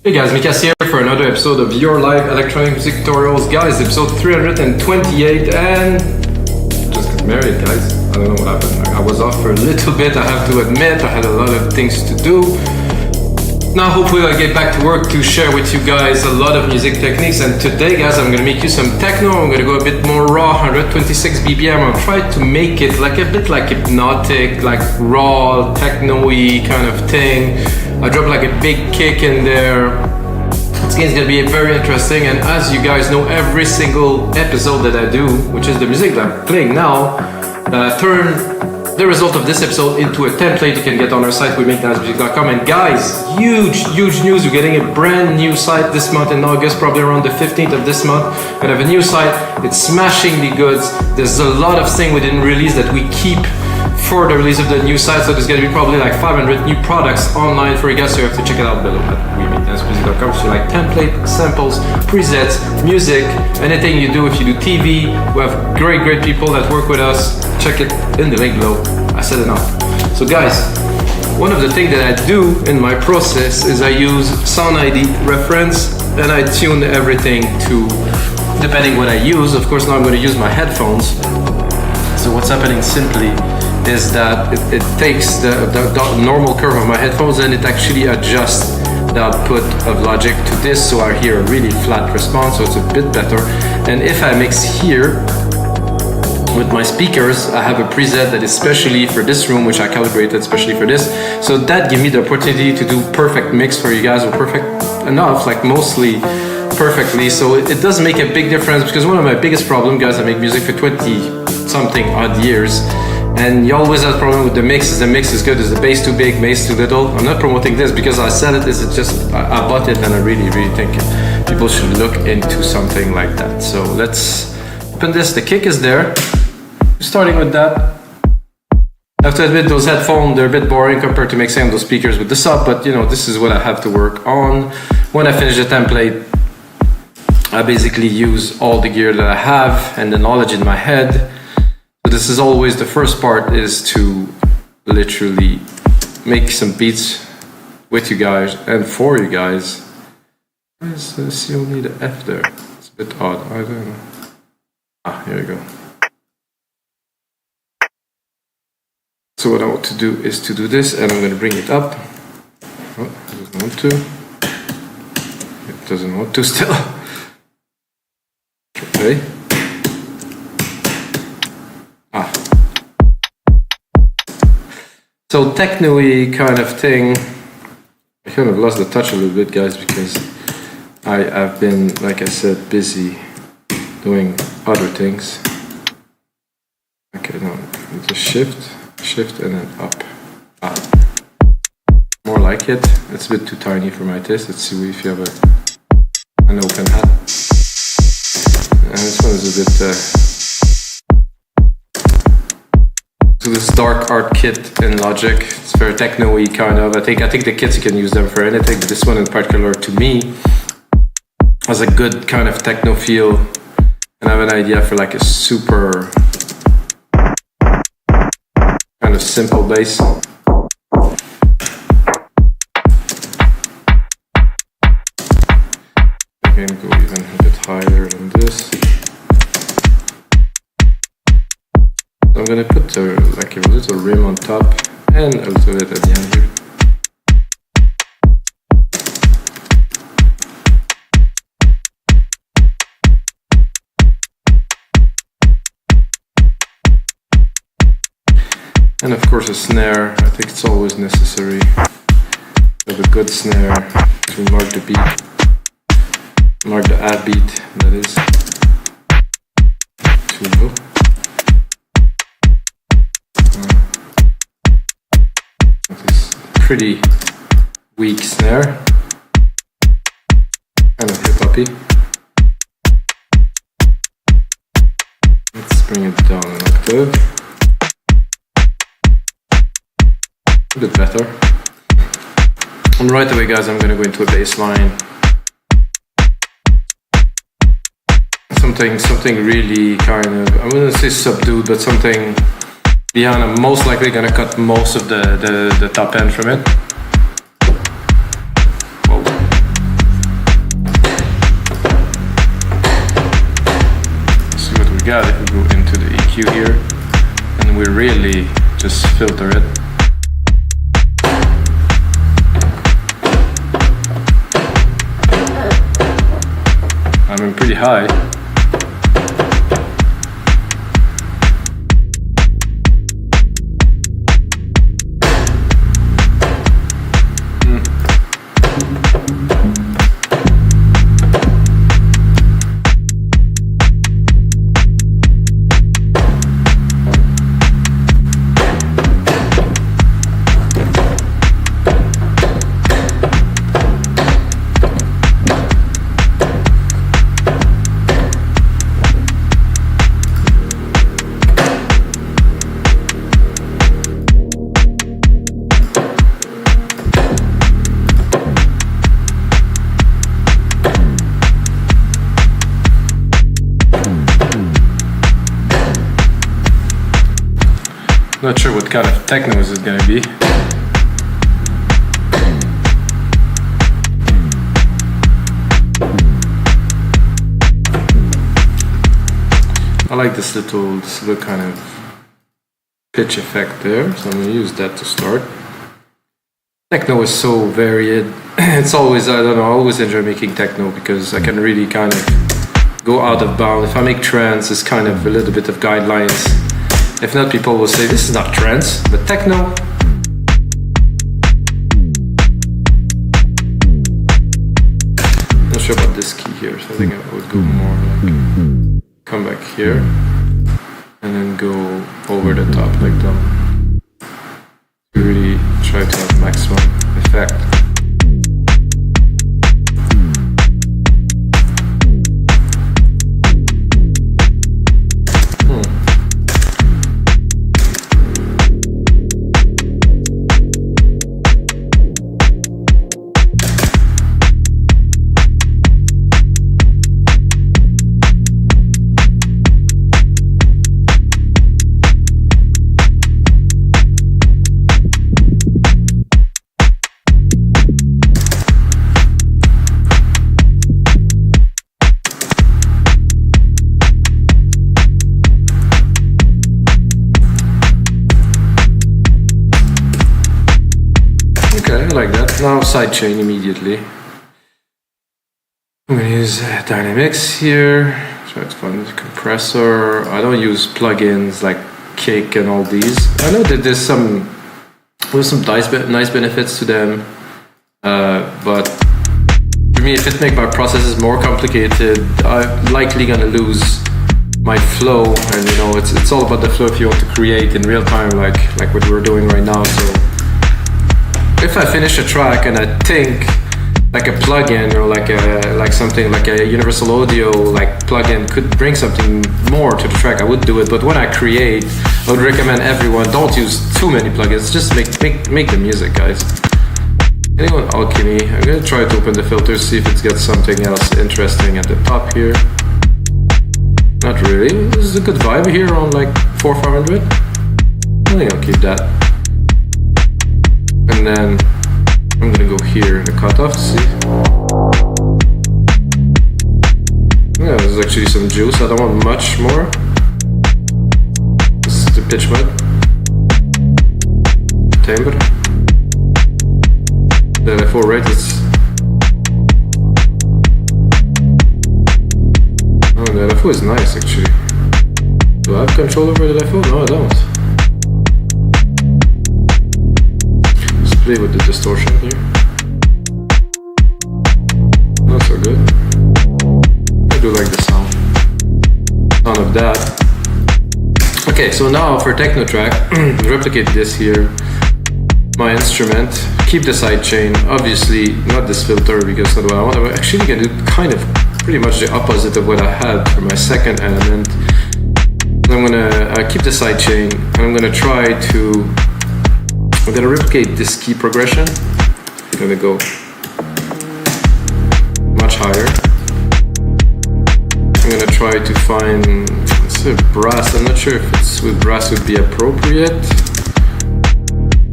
Hey guys, Maceo here for another episode of your live electronic music tutorials. Guys, episode 328, and just got married, guys. I don't know what happened. I was off for a little bit, I have to admit. I had a lot of things to do. Now hopefully I'll get back to work to share with you guys a lot of music techniques. And today, guys, I'm gonna make you some techno. I'm gonna go a bit more raw, 126 BPM. I'll try to make it like a bit like hypnotic, like raw, techno-y kind of thing. I drop like a big kick in there. It's gonna be very interesting, and as you guys know, every single episode that I do, which is the music that I'm playing now, turn the result of this episode into a template you can get on our site, wemakenicemusic.com. And guys, huge news, we're getting a brand new site this month in August, probably around the 15th of this month. We're gonna have a new site, it's smashingly good. There's a lot of things we didn't release that we keep for the release of the new site, so there's gonna be probably like 500 new products online for you guys, so you have to check it out below at wemakenicemusic.com. So like template, samples, presets, music, anything you do. If you do TV, we have great people that work with us. Check it in the link below. I said enough. So guys, one of the things that I do in my process is I use Sound ID reference, and I tune everything to depending what I use. Of course, now I'm going to use my headphones. So what's happening simply is that it takes the normal curve of my headphones and it actually adjusts the output of Logic to this, so I hear a really flat response, so it's a bit better. And if I mix here with my speakers, I have a preset that is specially for this room, which I calibrated especially for this, so that gives me the opportunity to do perfect mix for you guys, or perfect enough, like mostly perfectly. So it does make a big difference, because one of my biggest problems, guys, I make music for 20 something odd years, and you always have a problem with the mix. Is the mix is good? Is the bass too big, bass too little? I'm not promoting this because I said it. Is it just I bought it, and I really think people should look into something like that. So let's open this. The kick is there. Starting with that. I have to admit, those headphones, they're a bit boring compared to mixing those speakers with the sub, but you know, this is what I have to work on. When I finish the template, I basically use all the gear that I have and the knowledge in my head. So this is always the first part, is to literally make some beats with you guys and for you guys. Why is the C only the F there? It's a bit odd, I don't know. Ah, here we go. So what I want to do is to do this, and I'm going to bring it up. Oh, it doesn't want to. It doesn't want to still. Okay. Ah. So techno-y kind of thing. I kind of lost the touch a little bit, guys, because I've been, like I said, busy doing other things. Okay, no, just shift and then up. Ah. More like it. It's a bit too tiny for my taste. Let's see if you have an open hat. And this one is a bit so this dark art kit in Logic. It's very techno-y kind of. I think the kits, you can use them for anything, but this one in particular to me has a good kind of techno feel, and I have an idea for like a super kind of simple bass. I can go even a bit higher than this. I'm gonna put like a little rim on top and a little bit at the end here. And of course a snare. I think it's always necessary to have a good snare to mark the beat, mark the add beat, that is. Too low. This pretty weak snare, kind of hip-hoppy. Let's bring it down an octave. A bit better. And right away, guys, I'm going to go into a bass line. Something really kind of, I wouldn't say subdued, but something behind. I'm most likely going to cut most of the top end from it. Whoa. got if we go into the EQ here and we really just filter it. I mean, pretty high. Not sure what kind of techno this is gonna be. I like this little kind of pitch effect there, so I'm gonna use that to start. Techno is so varied. It's always, I don't know, I always enjoy making techno because I can really kind of go out of bound. If I make trance, it's kind of a little bit of guidelines. If not, people will say, this is not trance, but techno. Not sure about this key here, so I think I would go more like, come back here, and then go over the top like that. To really try to have maximum effect. Like that. Now sidechain immediately. I'm gonna use dynamics here. Try to find the compressor. I don't use plugins like Kick and all these. I know that there's some nice benefits to them, but for me, if it makes my processes more complicated, I'm likely gonna lose my flow. And you know, it's all about the flow if you want to create in real time, like what we're doing right now. So if I finish a track and I think like a plugin or like something like a universal audio like plugin could bring something more to the track, I would do it. But when I create, I would recommend everyone don't use too many plugins. Just make the music, guys. Anyone Alchemy? I'm gonna try to open the filter, see if it's got something else interesting at the top here. Not really. This is a good vibe here on like 400-500. I think I'll keep that. And then I'm gonna go here in the cutoff, see? Yeah, there's actually some juice. I don't want much more. This is the pitch mode. Timbre. The LFO rate is... Oh, the LFO is nice actually. Do I have control over the LFO? No, I don't. Play with the distortion here. Not so good. I do like the sound of that. Okay, so now for techno track, replicate this here. My instrument, keep the sidechain. Obviously, not this filter because that's not what I want. I'm actually gonna do kind of pretty much the opposite of what I had for my second element. I'm gonna keep the sidechain and I'm gonna try to. I'm gonna replicate this key progression. I'm gonna go much higher. I'm gonna try to find, let's say brass. I'm not sure if it's with brass would be appropriate.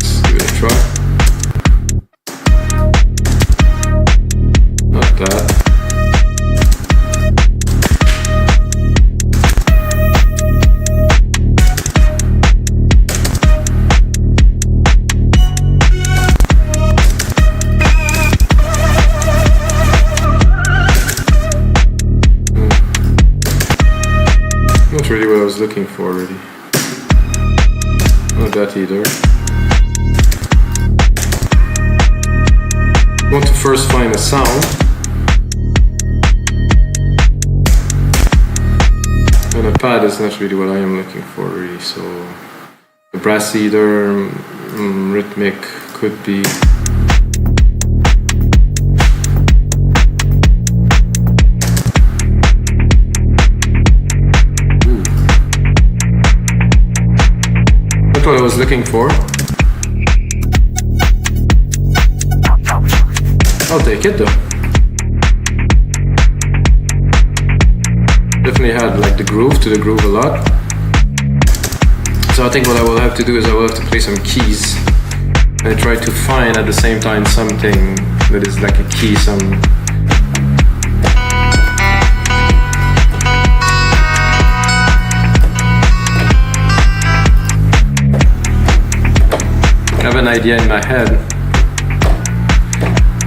Let's give it a try. Not that. looking for really. Not that either. I want to first find a sound. And a pad is not really what I am looking for really, so the brass either, rhythmic could be. That's what I was looking for. I'll take it though. Definitely had like the groove to the groove a lot. So I think what I will have to do is I will have to play some keys and try to find at the same time something that is like a key, I have an idea in my head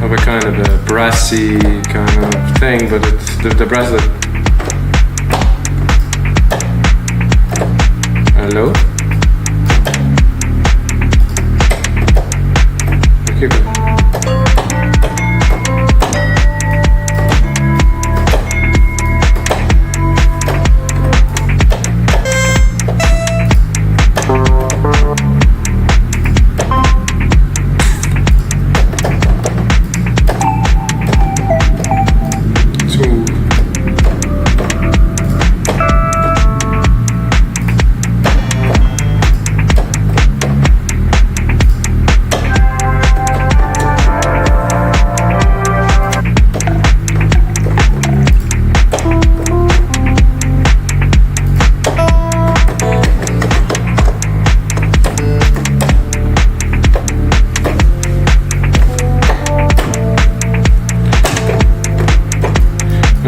of a kind of a brassy kind of thing, but it's the brass that. Hello? Okay.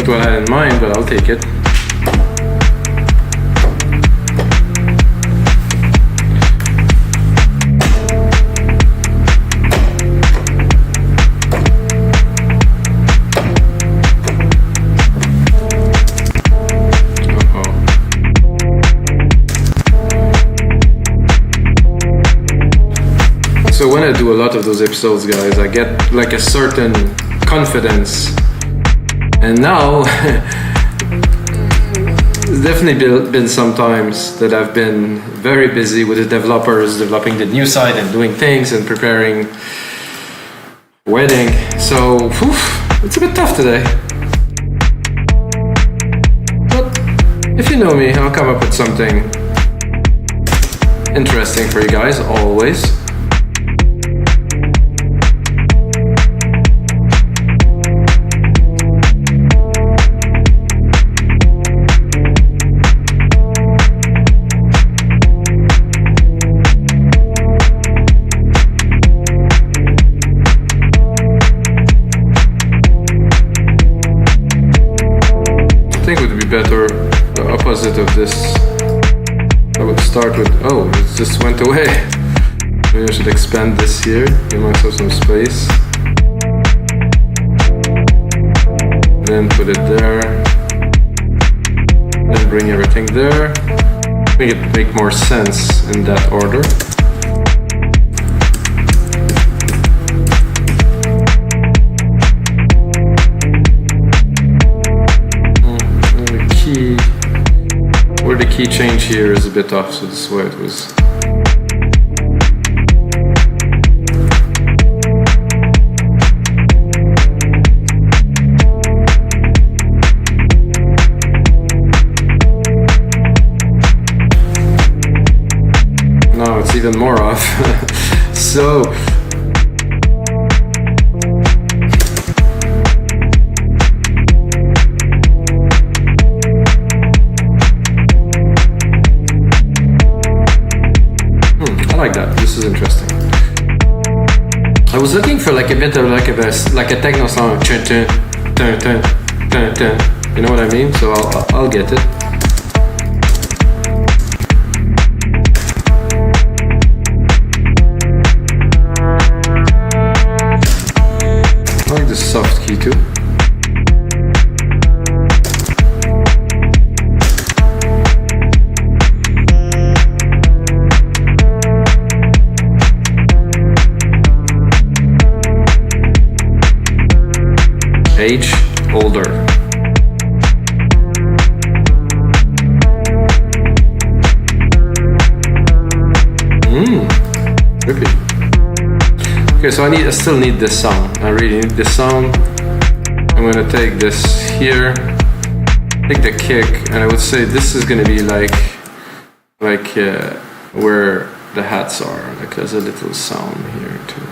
What I had in mind, but I'll take it. So when I do a lot of those episodes, guys, I get like a certain confidence. And now, there's definitely been some times that I've been very busy with the developers, developing the new site and doing things and preparing wedding. So, it's a bit tough today. But if you know me, I'll come up with something interesting for you guys, always. I think it would be better the opposite of this. I would start with, oh, it just went away. Maybe I should expand this here, give myself some space. Then put it there. Then bring everything there. Make it make more sense in that order. Where the key change here is a bit off, so this is why it was. Now it's even more off. So I like that. This is interesting. I was looking for like a bit of like a techno song. You know what I mean? So I'll get it. I like this soft key too. age older. Trippy. Okay, so I still need this sound. I really need this sound. I'm gonna take this here, take the kick, and I would say this is gonna be like where the hats are. Like there's a little sound here too.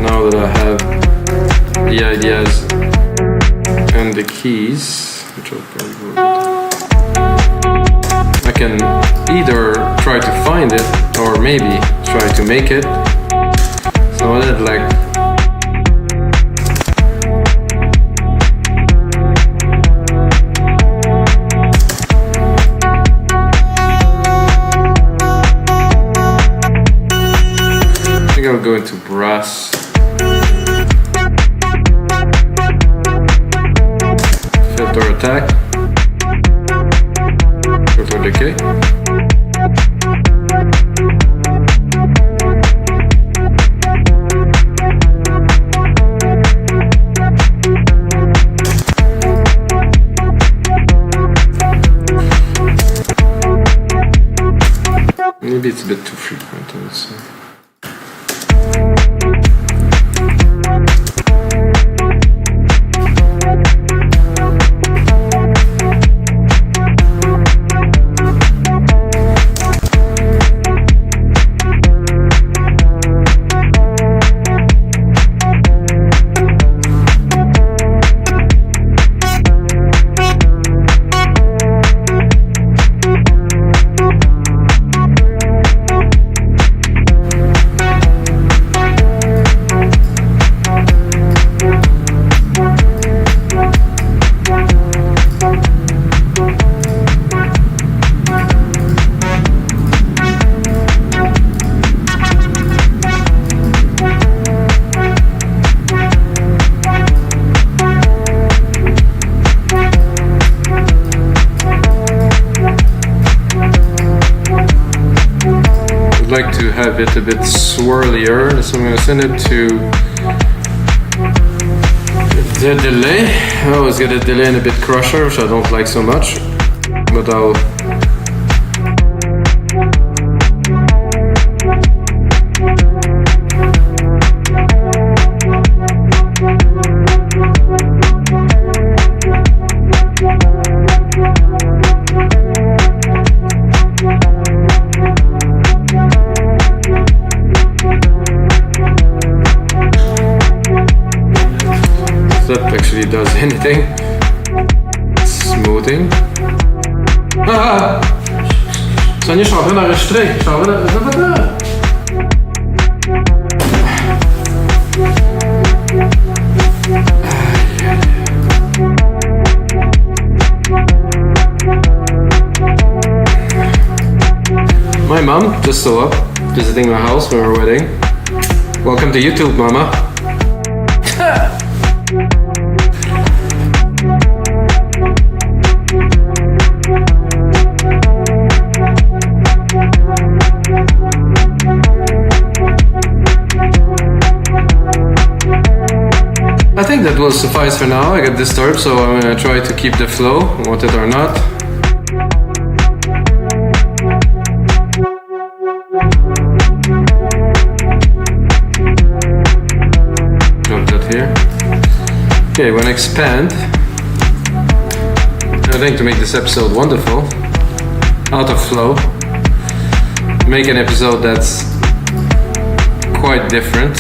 Now that I have the ideas and the keys, which I'll probably go with, I can either try to find it or maybe try to make it. So I did like I think I'll go into brass. Filter attack. Filter decay. Maybe it's a bit too frequent, I would say. Like to have it a bit swirlier, so I'm going to send it to the delay. I always get a delay and a bit crusher, which I don't like so much, but I'll does anything. Smoothing. Ah! Ça y est, je suis en train d'enregistrer. Je suis en train de... My mom just saw up, visiting my house for our wedding. Welcome to YouTube, Mama. I think that will suffice for now. I got disturbed, so I'm gonna try to keep the flow, want it or not. Drop that here. Okay, we're gonna expand. I think to make this episode wonderful, out of flow, make an episode that's quite different.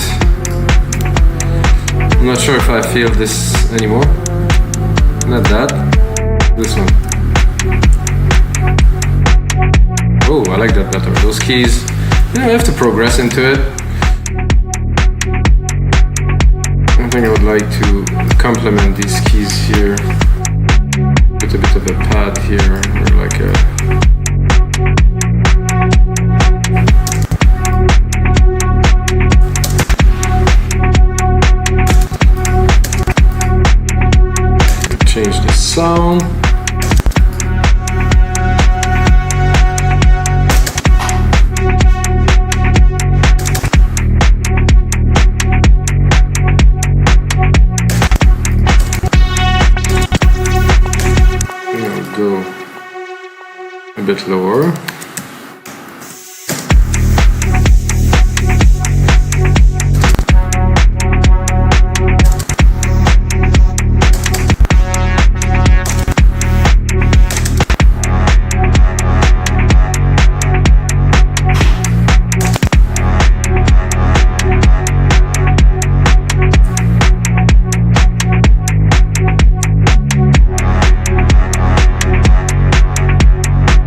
I'm not sure if I feel this anymore. Not that. This one. Oh, I like that better. Those keys, you know, I have to progress into it. I think I would like to complement these keys here. Put a bit of a pad here, or like a... Change the sound. bit lower.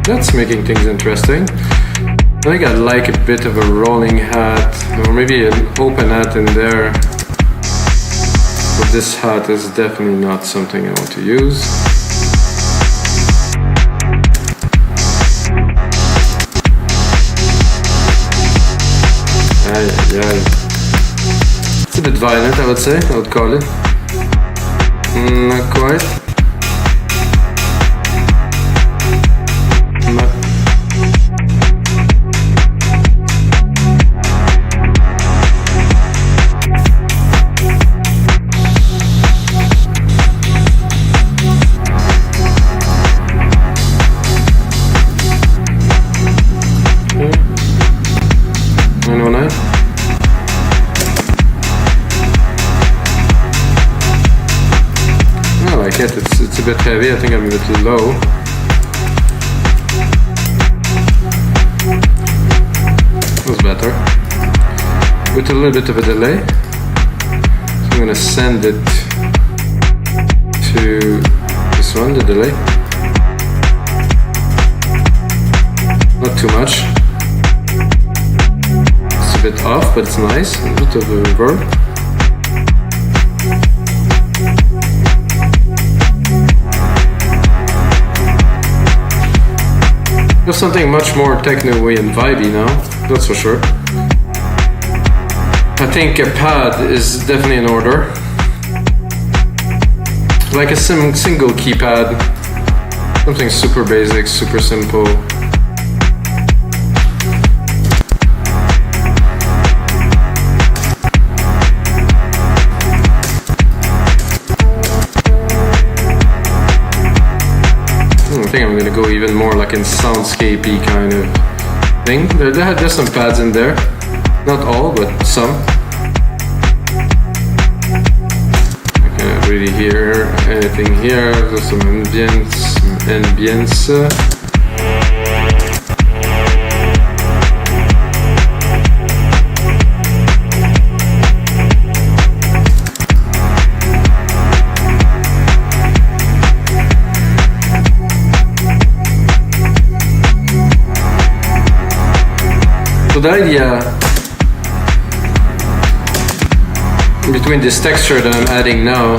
That's making things interesting. I think I'd like a bit of a rolling hat, or maybe an open hat in there. But this hat is definitely not something I want to use. It's a bit violent, I would say, I would call it. Not quite. It's a bit heavy, I think I'm a bit low. That's better. With a little bit of a delay. So I'm gonna send it to this one, the delay. Not too much. It's a bit off, but it's nice. A bit of a reverb. There's something much more techno-y and vibey now, that's for sure. I think a pad is definitely in order. Like a single keypad, something super basic, super simple. I think I'm gonna go even more like in soundscapey kind of thing. There's some pads in there, not all, but some. I can't really hear anything here. There's some ambience. So the idea between this texture that I'm adding now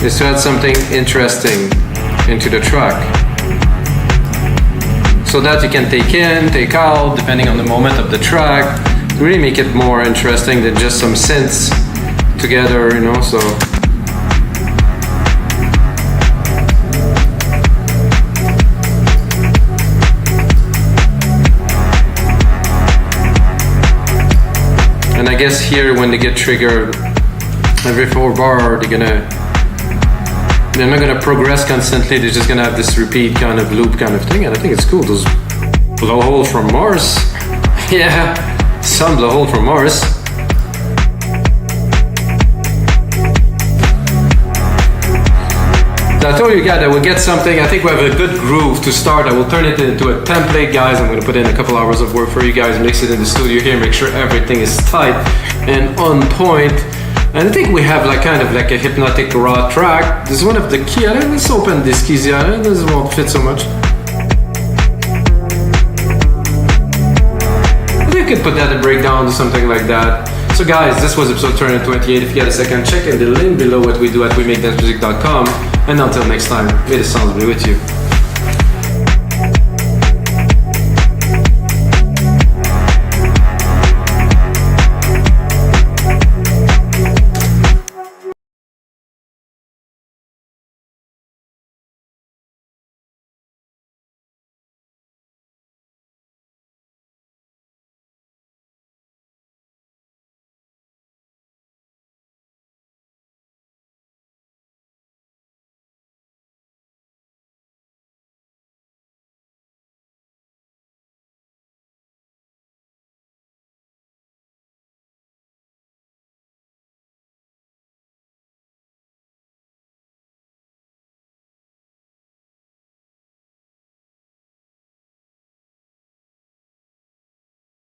is to add something interesting into the track, so that you can take in, take out, depending on the moment of the track, to really make it more interesting than just some synths together, you know, so. And I guess here, when they get triggered every 4 bar, they're not gonna progress constantly. They're just gonna have this repeat kind of loop kind of thing. And I think it's cool. Those blowhole from Mars, yeah, some blowhole from Mars. I told you guys that we'll get something. I think we have a good groove to start. I will turn it into a template, guys. I'm gonna put in a couple hours of work for you guys, mix it in the studio here, make sure everything is tight and on point. And I think we have like kind of like a hypnotic raw track. This is one of the key. Let's open this keys here. This won't fit so much. I think you could put that in breakdown or something like that. So guys, this was episode 228. If you get a second, check in the link below what we do at WeMakeDanceMusic.com. And until next time, may the sounds be with you.